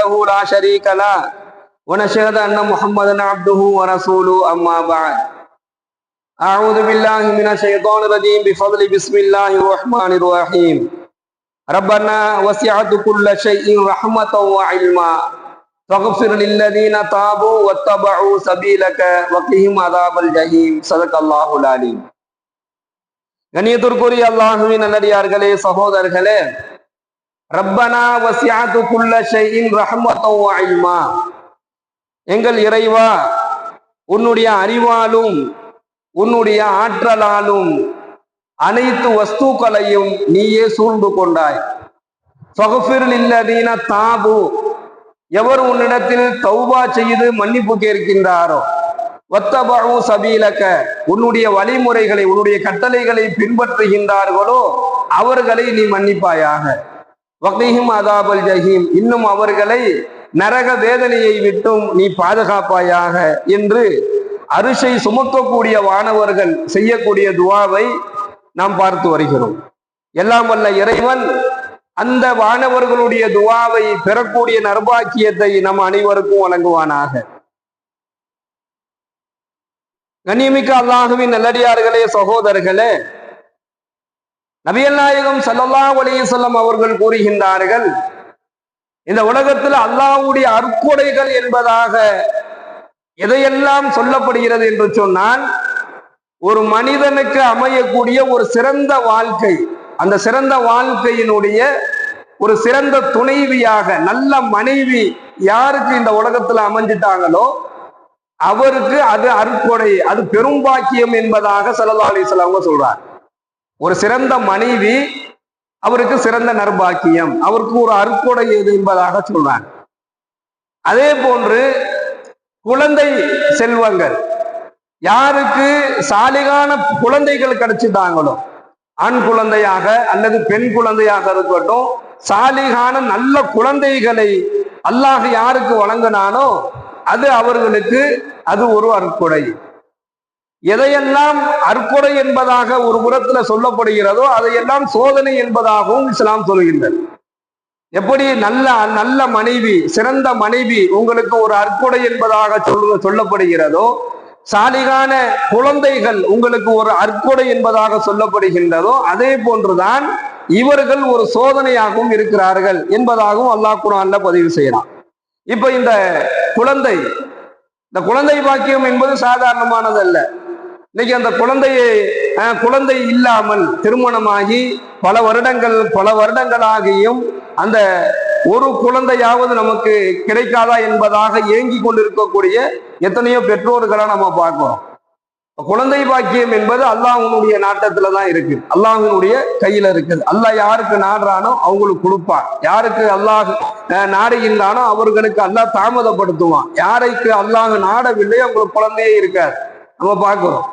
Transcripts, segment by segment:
وحده لا شريك له ونشهد أن محمدا عبده ورسوله أما بعد أعوذ بالله من الشيطان الرجيم بفضل بسم الله الرحمن الرحيم ربنا وسعت كل شيء رحمة وعلما فاغفر للذين تابوا واتبعوا سبيلك وقهم عذاب الجحيم صدق الله العليم. கண்ணியத்திற்குரிய அல்லாஹ்வின் நல்லடியார்களே, சகோதரர்களே, ரப்பனா வசிஅது குல்ல ஷைஇன் ரஹ்மத்தன் வ இல்மா, எங்கள் இறைவா, உன்னுடைய அறிவாலும் உன்னுடைய ஆற்றலாலும் அனைத்து வஸ்துக்களையும் நீயே சூழ்ந்து கொண்டாய். ஃபக்ஃபிர் லில்லதீன தாபு, எவர் உன்னிடத்தில் தௌபா செய்து மன்னிப்பு கேட்கின்றாரோ, வத்தபஉ சபீலக, உன்னுடைய வழிமுறைகளை உன்னுடைய கட்டளைகளை பின்பற்றுகின்றார்களோ அவர்களை நீ மன்னிப்பாயாக. வக்ஹிம் அதாபல் ஜஹீம், இன்னும் அவர்களை நரக வேதனையை விட்டும் நீ பாதுகாப்பாயாக என்று அரிசை சுமக்கக்கூடிய வானவர்கள் செய்யக்கூடிய துவாவை நாம் பார்த்து வருகிறோம். எல்லாம் வல்ல இறைவன் அந்த வானவர்களுடைய துவாவை பெறக்கூடிய நர்பாக்கியத்தை நம் அனைவருக்கும் வழங்குவானாக. கண்ணியமிக்க அல்லாஹுவின் நல்லடியார்களே, சகோதரர்களே, நபிகள் நாயகம் ஸல்லல்லாஹு அலைஹி வஸல்லம் அவர்கள் கூறுகின்றார்கள், இந்த உலகத்தில் அல்லாஹ்வுடைய அருட்கொடைகள் என்பதாக எதையெல்லாம் சொல்லப்படுகிறது என்று சொன்னால், ஒரு மனிதனுக்கு அமையக்கூடிய ஒரு சிறந்த வாழ்க்கை, அந்த சிறந்த வாழ்க்கையினுடைய ஒரு சிறந்த துணைவியாக நல்ல மனைவி யாருக்கு இந்த உலகத்துல அமைஞ்சிட்டாங்களோ அவருக்கு அது அருட்கொடை, அது பெரும்பாக்கியம் என்பதாக ஸல்லல்லாஹு அலைஹி வஸல்லம் சொல்றார். ஒரு சிறந்த மனைவி அவருக்கு சிறந்த நற்பாக்கியம், அவருக்கு ஒரு அருட்கொடை எது என்பதாக சொல்றாங்க. அதே போன்று குழந்தை செல்வங்கள், யாருக்கு சாலிகான குழந்தைகள் கிடைச்சிட்டாங்களோ, ஆண் குழந்தையாக அல்லது பெண் குழந்தையாக இருக்கட்டும், சாலிகான நல்ல குழந்தைகளை அல்லாஹ் யாருக்கு வழங்கினானோ அது அவர்களுக்கு அது ஒரு அருட்கொடை. எதையெல்லாம் அருட்கொடை என்பதாக ஒரு புறத்துல சொல்லப்படுகிறதோ அதையெல்லாம் சோதனை என்பதாகவும் இஸ்லாம் சொல்கின்றது. எப்படி நல்ல நல்ல மனைவி, சிறந்த மனைவி உங்களுக்கு ஒரு அருட்கொடை என்பதாக சொல்லப்படுகிறதோ, சாலிகான குழந்தைகள் உங்களுக்கு ஒரு அருட்கொடை என்பதாக சொல்லப்படுகின்றதோ, அதே போன்றுதான் இவர்கள் ஒரு சோதனையாகவும் இருக்கிறார்கள் என்பதாகவும் அல்லாஹ் குர்ஆன்ல பதிவு செய்யலாம். இப்ப இந்த குழந்தை பாக்கியம் என்பது சாதாரணமானது அல்ல. இன்னைக்கு அந்த குழந்தை இல்லாமல் திருமணமாகி பல வருடங்களாகியும் அந்த ஒரு குழந்தையாவது நமக்கு கிடைக்காதா என்பதாக ஏங்கி கொண்டிருக்கக்கூடிய எத்தனையோ பெற்றோர்களை நம்ம பார்க்கிறோம். குழந்தை பாக்கியம் என்பது அல்லாஹ்வுடைய நாட்டத்துல தான் இருக்கு, அல்லாஹ்வுடைய கையில இருக்குது. அல்லாஹ் யாருக்கு நாடுறானோ அவங்களுக்கு கொடுப்பான், யாருக்கு அல்லாஹ் நாடுகின்றானோ அவர்களுக்கு அல்லாஹ் தாமதப்படுத்துவான், யாருக்கு அல்லாஹ் நாடவில்லை அவங்களுக்கு குழந்தையே இருக்காது. நம்ம பார்க்கிறோம்.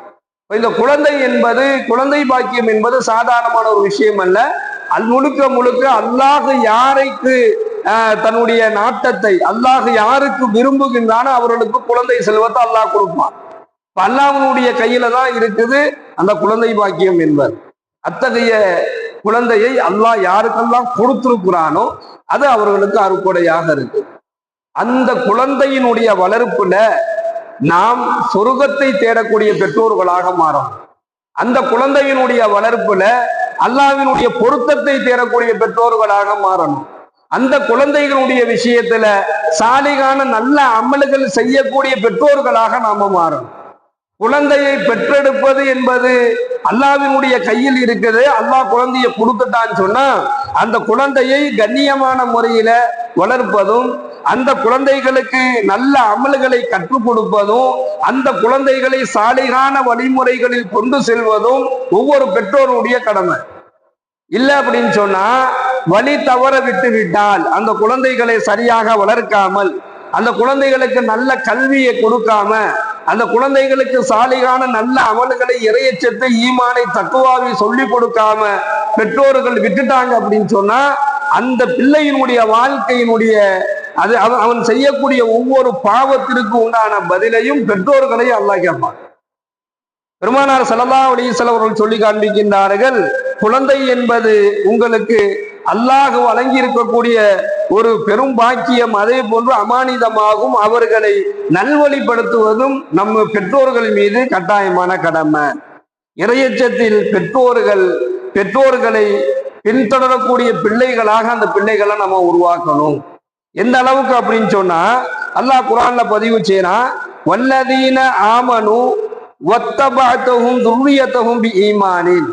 இந்த குழந்தை பாக்கியம் என்பது சாதாரணமான ஒரு விஷயம் அல்ல. முழுக்க அல்லாஹ் யாருக்கு தன்னுடைய நாட்டத்தை அல்லாஹ் யாருக்கு விரும்புகின்றானோ அவர்களுக்கு குழந்தை செல்வத்தை அல்லாஹ் கொடுப்பான். அல்லாஹ்வுடைய கையில தான் இருக்குது அந்த குழந்தை பாக்கியம் என்பது. அத்தகைய குழந்தையை அல்லாஹ் யாருக்கெல்லாம் கொடுத்திருக்கிறானோ அது அவர்களுக்கு அருட்கொடையாக இருக்கு. அந்த குழந்தையினுடைய வளர்ப்புல நாம் சொர்க்கத்தை தேடக்கூடிய பெற்றோர்களாக மாறணும். அந்த குழந்தையினுடைய வளர்ப்புல அல்லாஹ்வினுடைய பொருத்தத்தை தேடக்கூடிய பெற்றோர்களாக மாறணும். அந்த குழந்தைகளுடைய விஷயத்துல சாலிகான நல்ல அமல்கள் செய்யக்கூடிய பெற்றோர்களாக நாம மாறணும். குழந்தையை பெற்றெடுப்பது என்பது அல்லாஹ்வினுடைய கையில் இருக்குது. அல்லாஹ் குழந்தையை கொடுத்துட்டான்னு சொன்னா அந்த குழந்தையை கண்ணியமான முறையில வளர்ப்பதும், அந்த குழந்தைகளுக்கு நல்ல அமல்களை கற்றுக் கொடுப்பதும், அந்த குழந்தைகளை சாலிகான வழிமுறைகளில் கொண்டு செல்வதும் ஒவ்வொரு பெற்றோருடைய கடமை. இல்லை அப்படின்னு சொன்னா வழி தவற விட்டு விட்டால், அந்த குழந்தைகளை சரியாக வளர்க்காமல், அந்த குழந்தைகளுக்கு நல்ல கல்வியை கொடுக்காம, அந்த குழந்தைகளுக்கு சாலிகான நல்ல அமல்களை, இறையச்சத்தை, ஈமானை, தக்குவாவை சொல்லி கொடுக்காம பெற்றோர்கள் விட்டுட்டாங்க அப்படின்னு சொன்னா அந்த பிள்ளையினுடைய வாழ்க்கையினுடைய அவன் செய்யக்கூடிய ஒவ்வொரு பாவத்திற்கு உண்டான பதிலையும் பெற்றோர்களை அல்லாஹ் கேட்பான். பெருமானார் ஸல்லல்லாஹு அலைஹி வஸல்லம் அவர்கள் சொல்லி காண்பிக்கின்றார்கள், குழந்தை என்பது உங்களுக்கு அல்லாஹ் வழங்கி இருக்கக்கூடிய ஒரு பெரும் பாக்கியம். அதே போன்று அமானிதமாகும். அவர்களை நல்வழிப்படுத்துவதும் நம்ம பெற்றோர்கள் மீது கட்டாயமான கடமை. இறையச்சத்தில் பெற்றோர்களை பின்தொடரக்கூடிய பிள்ளைகளாக அந்த பிள்ளைகளை நம்ம உருவாக்கணும். எந்த அளவுக்கு அப்படின்னு சொன்னா அல்லாஹ் குர்ஆன்ல பதிவு செய்யறான், வல்லதீன ஆமனு வத்தபஅத்துஹும் துர்ரியத்துஹும் பிஈமானின்.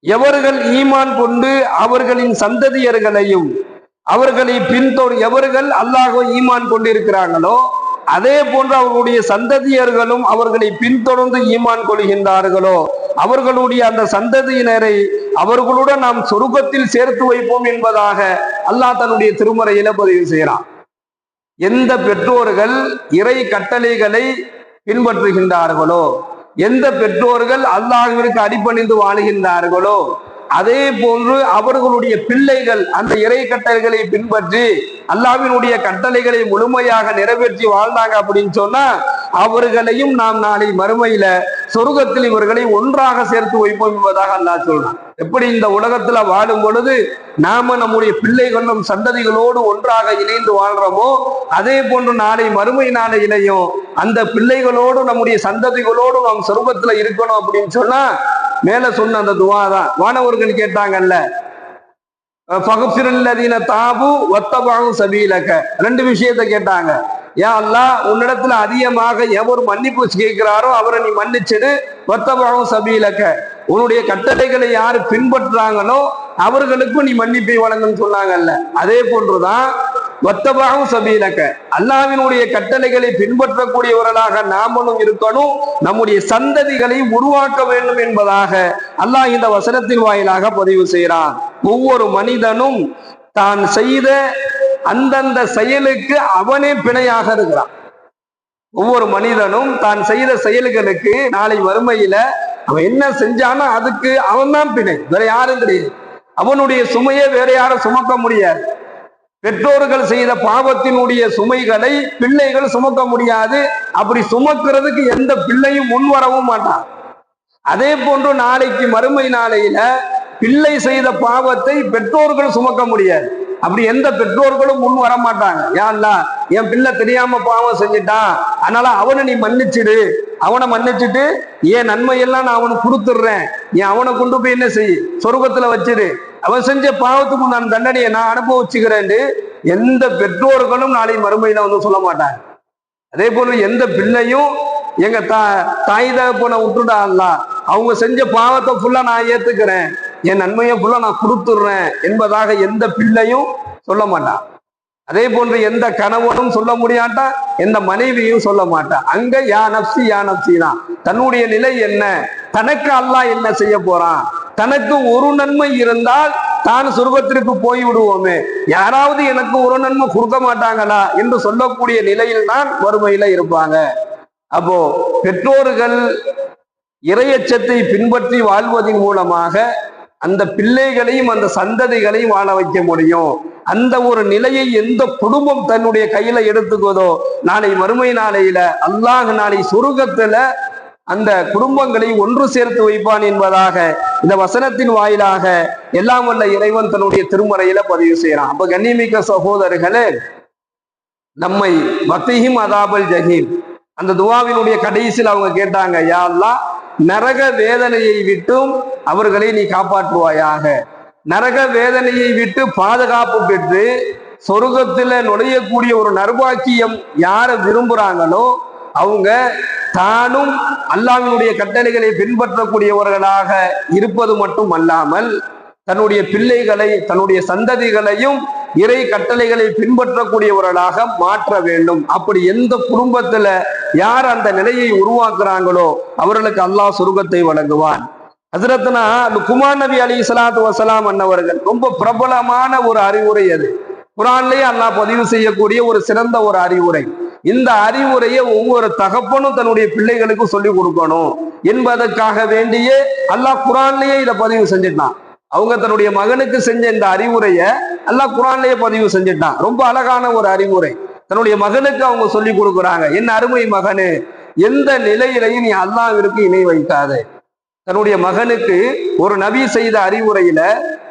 எவர்கள் ஈமான் கொண்டு அவர்களின் சந்ததியர்களையும் அவர்களை எவர்கள் அல்லாஹ்வை ஈமான் கொண்டு இருக்கிறார்களோ அதே போன்று அவர்களுடைய சந்ததியர்களும் அவர்களை பின்தொடர்ந்து ஈமான் கொள்கின்றார்களோ அவர்களுடைய அந்த சந்ததியினரை அவர்களுடன் நாம் சொர்க்கத்தில் சேர்த்து வைப்போம் என்பதாக அல்லாஹ் தன்னுடைய திருமறையில பதிவு செய்கிறான். எந்த பெற்றோர்கள் இறை கட்டளைகளை பின்பற்றுகின்றார்களோ, எந்த பெற்றோர்கள் அல்லாஹ்விற்கு அடிபணிந்து வாழுகின்றார்களோ அதே போன்று அவர்களுடைய பிள்ளைகள் அந்த இறை கட்டளைகளை பின்பற்றி அல்லாஹ்வினுடைய கட்டளைகளை முழுமையாக நிறைவேற்றி வாழ்ந்தாங்க அப்படின்னு சொன்னா அவர்களையும் நாம் நாளை மறுமையில சொர்க்கத்தில் இவர்களை ஒன்றாக சேர்த்து வைப்போம் என்பதாக அல்லாஹ் சொல்றான். எப்படி இந்த உலகத்துல வாழும் பொழுது நாம நம்முடைய பிள்ளைகளும் சந்ததிகளோடு ஒன்றாக இணைந்து வாழ்றோமோ அதே போன்று நாளை மறுமை நாளையிலையும் அந்த பிள்ளைகளோடு நம்முடைய சந்ததிகளோடு நாம் சொர்க்கத்துல இருக்கணும் அப்படின்னு சொன்னா மேல சொன்ன அந்த துவா தான். வானவர்கள் கேட்டாங்கல்ல, ஃபக்ஃபிரல்லதீன தாபு வத்தபஉ சபீலக, ரெண்டு விஷயத்தை கேட்டாங்க. யா அல்லாஹ், உன்னிடத்துல அதிகமாக எவர் மன்னிப்பு கேட்கிறாரோ அவரை நீ மன்னிச்சிடு. வத்தபஉ சபீலக, உன்னுடைய கட்டளைகளை யாரு பின்பற்றுறாங்களோ அவர்களுக்கும் நீ மன்னிப்பை வழங்குன்னு சொன்னாங்கல்ல. அதே போன்றுதான் வத்தபஉ சபீலக, அல்லாஹ்வினுடைய கட்டளைகளை பின்பற்றக்கூடியவர்களாக நாமளும் இருக்கணும், நம்முடைய சந்ததிகளை உருவாக்க வேண்டும் என்பதாக அல்லாஹ் இந்த வசனத்தின் வாயிலாக பதிவு செய்கிறான். ஒவ்வொரு மனிதனும் தான் செய்த அந்தந்த செயலுக்கு அவனே பிணையாக இருக்கிறான். ஒவ்வொரு மனிதனும் தான் செய்த செயல்களுக்கு நாளை வறுமையில அவன் என்ன செஞ்சானோ அதுக்கு அவன் தான் பிணை, வேற யாரும் கிடையாது. அவனுடைய சுமையை வேற யாரும் சுமக்க முடியாது. பெற்றோர்கள் செய்த பாவத்தினுடைய சுமைகளை பிள்ளைகள் சுமக்க முடியாது. அப்படி சுமக்கிறதுக்கு எந்த பிள்ளையும் முன் வரவும் மாட்டான். அதே போன்று நாளைக்கு மறுமை நாளையில பிள்ளை செய்த பாவத்தை பெற்றோர்கள் சுமக்க முடியாது. அப்படி எந்த பெற்றோர்களும் முன் வர மாட்டாங்க. யா அல்லாஹ், என் பிள்ளை தெரியாம பாவம் செஞ்சுட்டான், அதனால அவனை நீ மன்னிச்சிடு, அவனை மன்னிச்சுட்டு என் நன்மையெல்லாம் நான் அவனுக்கு கொடுத்துடுறேன், நீ அவனை கொண்டு போய் என்ன செய், சொர்க்கத்துல வச்சிரு, அவன் செஞ்ச பாவத்துக்கு நான் தண்டனையை நான் அனுபவிச்சுக்கிறேன் எந்த பெற்றோர்களும் நாளை மறுமையில வந்து சொல்ல மாட்டாங்க. அதே போல எந்த பிள்ளையும் எங்க தாய் தகப்பனை விட்டுட்டா அல்லாஹ், அவங்க செஞ்ச பாவத்தை ஃபுல்லா நான் ஏத்துக்கிறேன், என் நன்மையை ஃபுல்லா நான் கொடுத்துடுறேன் என்பதாக எந்த பிள்ளையும் சொல்ல மாட்டான். அதே போன்று எந்த கணவனும் சொல்ல முடியாட்டா, எந்த மனைவியும் சொல்ல மாட்டான். அங்க யா நப்சி தான். தன்னுடைய நிலை என்ன, தனக்கு அல்லாஹ் என்ன செய்ய போறான், தனக்கு ஒரு நன்மை இருந்தால் தான் சொர்க்கத்திற்கு போய் விடுவோமே, யாராவது எனக்கு ஒரு நன்மை கொடுக்க மாட்டாங்களா என்று சொல்லக்கூடிய நிலையில் தான் வறுமையில இருப்பாங்க. அப்போ பெற்றோர்கள் இறையச்சத்தை பின்பற்றி வாழ்வதன் மூலமாக அந்த பிள்ளைகளையும் அந்த சந்ததிகளையும் வாழ வைக்க முடியும். அந்த ஒரு நிலையை எந்த குடும்பம் தன்னுடைய கையில எடுத்துக்குவதோ நாளை மறுமை நாளையில அல்லாஹ் நாளை சொர்க்கத்துல அந்த குடும்பங்களை ஒன்று சேர்த்து வைப்பான் என்பதாக இந்த வசனத்தின் வாயிலாக எல்லாம் வல்ல இறைவன் தன்னுடைய திருமறையில பதிவு செய்யறான். அப்ப கண்ணியமிக்க சகோதரர்களே, நம்மை வக்திஹிம் அதாபல் ஜஹீம் அந்த துவாவினுடைய கடைசியில் அவங்க கேட்டாங்க, யா அல்லாஹ், நரக வேதனையை விட்டும் அவர்களை நீ காப்பாற்றுவாயாக. நரக வேதனையை விட்டு பாதுகாப்பு பெற்று சொர்க்கத்துல நுழையக்கூடிய ஒரு நர்பாக்கியம் யாரை விரும்புறாங்களோ அவங்க தானும் அல்லாஹ்வினுடைய கட்டளைகளை பின்பற்றக்கூடியவர்களாக இருப்பது மட்டும் அல்லாமல் தன்னுடைய பிள்ளைகளை தன்னுடைய சந்ததிகளையும் இறை கட்டளைகளை பின்பற்றக்கூடியவர்களாக மாற்ற வேண்டும். அப்படி எந்த குடும்பத்துல யார் அந்த நிலையை உருவாக்குறாங்களோ அவர்களுக்கு அல்லாஹ் சொர்க்கத்தை வழங்குவான். ஹஜ்ரத்னா லுக்மான் நபி அலைஹிஸ்ஸலாத்து வஸலாம் அன்னவர்கள் ரொம்ப பிரபலமான ஒரு அறிவுரை அது. குர்ஆன்லயே அல்லாஹ் பதிவு செய்யக்கூடிய ஒரு சிறந்த ஒரு அறிவுரை. இந்த அறிவுரையை ஒவ்வொரு தகப்பனும் தன்னுடைய பிள்ளைகளுக்கும் சொல்லி கொடுக்கணும் என்பதற்காக வேண்டியே அல்லாஹ் குர்ஆன்லயே இதை பதிவு செஞ்சிட்டான். அவங்க தன்னுடைய மகனுக்கு செஞ்ச இந்த அறிவுரையை அல்லாஹ் குர்ஆன்லயே பதிவு செஞ்சிட்டான். ரொம்ப அழகான ஒரு அறிவுரை தன்னுடைய மகனுக்கு அவங்க சொல்லி கொடுக்குறாங்க. என் அருமை மகனு, எந்த நிலையிலையும் நீ அல்லாஹ்விற்கு இணை வைக்காதே. தன்னுடைய மகனுக்கு ஒரு நபி செய்த அறிவுரையில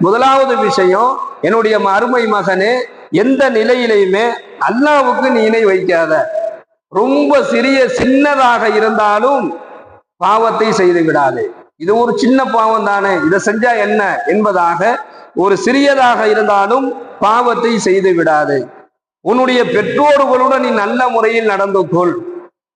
முதலாவது விஷயம், என்னுடைய அருமை மகனே, எந்த நிலையிலையுமே அல்லாஹ்வுக்கு நீ இணை வைக்காத. ரொம்ப சின்னதாக இருந்தாலும் பாவத்தை செய்து விடாது. இது ஒரு சின்ன பாவம் தானே, இதை செஞ்சா என்ன என்பதாக ஒரு சிறியதாக இருந்தாலும் பாவத்தை செய்து விடாது. உன்னுடைய பெற்றோர்களுடன் நீ நல்ல முறையில் நடந்து கொள்.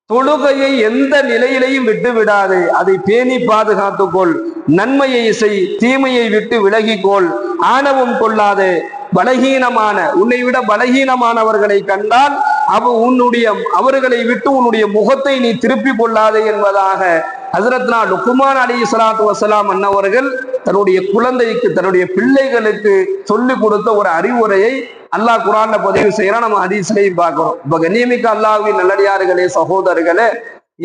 தொழுகையை எந்த நிலையிலையும் விட்டு விடாது, அதை பேணி பாதுகாத்துக்கொள். நன்மையை செய், தீமையை விட்டு விலகிக்கொள். ஆணவம் கொள்ளாது. பலகீனமான, உன்னை விட பலகீனமானவர்களை கண்டால் அவர்களை விட்டு உன்னுடைய முகத்தை நீ திருப்பி கொள்ளாதே என்பதாக ஹஜ்ரத்னா லுக்மான் அலைஹிஸ்ஸலாத்து வஸ்ஸலாம் அன்னவர்கள் தன்னுடைய குழந்தைக்கு, தன்னுடைய பிள்ளைகளுக்கு சொல்லி கொடுத்த ஒரு அறிவுரையை அல்லாஹ் குர்ஆன்ல பதிவு செய்யறான். நம்ம ஹதீஸ்லையும் பார்க்கிறோம். இப்ப கண்ணியமிக்க அல்லாஹ்வின் நல்லடியார்களே, சகோதரர்களே,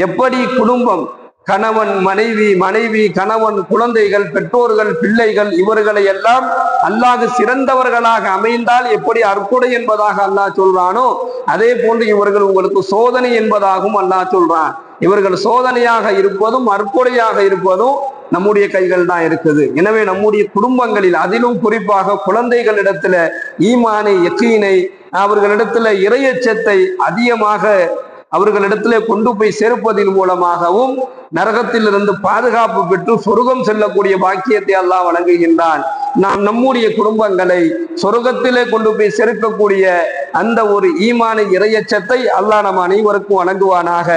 எப்படி குடும்பம், கணவன் மனைவி, மனைவி கணவன், குழந்தைகள், பெற்றோர்கள், பிள்ளைகள், இவர்களை எல்லாம் அல்லாஹ் சிறந்தவர்களாக அமைந்தால் எப்படி அற்புடை என்பதாக அல்லாஹ் சொல்றானோ, அதே போன்று இவர்கள் உங்களுக்கு சோதனை என்பதாகவும் அல்லாஹ் சொல்றான். இவர்கள் சோதனையாக இருப்பதும் அற்புடையாக இருப்பதும் நம்முடைய கைகள் தான் இருக்குது. எனவே நம்முடைய குடும்பங்களில், அதிலும் குறிப்பாக குழந்தைகளிடத்துல ஈமானை, யக்கீனை, அவர்களிடத்துல இறையச்சத்தை அதிகமாக அவர்களிடத்திலே கொண்டு போய் சேர்ப்பதன் மூலமாகவும் நரகத்திலிருந்து பாதுகாப்பு பெற்று சொர்க்கம் செல்லக்கூடிய பாக்கியத்தை அல்லாஹ் வழங்குகின்றான். நாம் நம்முடைய குடும்பங்களை சொர்க்கத்திலே கொண்டு போய் சேர்க்கக்கூடிய அந்த ஒரு ஈமானை, இறையச்சத்தை அல்லாஹ் நம் அனைவருக்கும் வழங்குவானாக.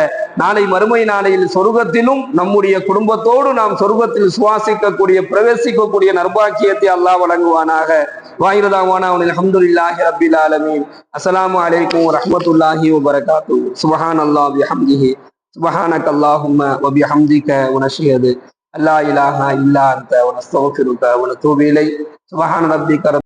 நாளை மறுமை நாளையில் சொர்க்கத்திலும் நம்முடைய குடும்பத்தோடு நாம் சொர்க்கத்தில் சுவாசிக்கக்கூடிய, பிரவேசிக்கக்கூடிய நற்பாக்கியத்தை அல்லாஹ் வழங்குவானாக. வாயிரதாவானா அல்ஹம்துலில்லாஹி ரப்பில் ஆலமீன். அஸ்ஸலாமு அலைக்கும் வரஹ்மத்துல்லாஹி வபரகாத்துஹு. சுப்ஹானல்லாஹி வபிஹம்திஹி, சுப்ஹானக அல்லாஹும்ம வபிஹம்திக வனஷ்ஹது அல்லா இலாஹா இல்லா அன்த வனஸ்தக்ஃபிருக வனதூபு இலைக். சுப்ஹான ரப்பிக